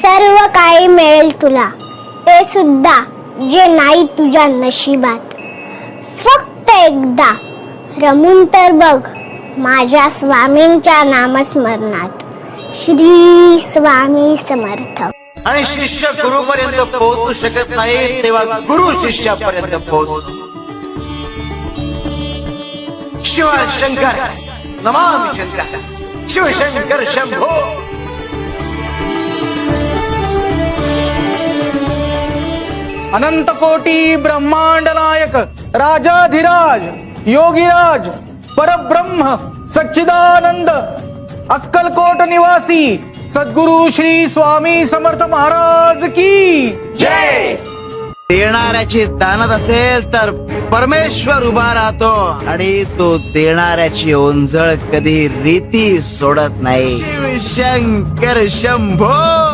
सर्व काही मिळेल तुला, ते सुद्धा जे नाही तुझ्या नशिबात. फक्त एकदा रमून तर बघ माझ्या स्वामींच्या नामस्मरणात. श्री स्वामी समर्थ. आणि शिष्य गुरुपर्यंत पोहोचू शकत नाही तेव्हा गुरु शिष्यापर्यंत पोहोच. शिव शंकर नमामि शंकर, शिव शंकर शंभो. अनंत कोटी ब्रह्मांड नायक राजाधिराज योगीराज परब्रह्म सच्चिदानंद अक्कलकोट निवासी सद्गुरु श्री स्वामी समर्थ महाराज की जय. देणाऱ्याची दानत असेल तर परमेश्वर उभा राहतो आणि तो देणाऱ्याची ओंजळ कधी रीती सोडत नाही. शिव शंकर शंभो.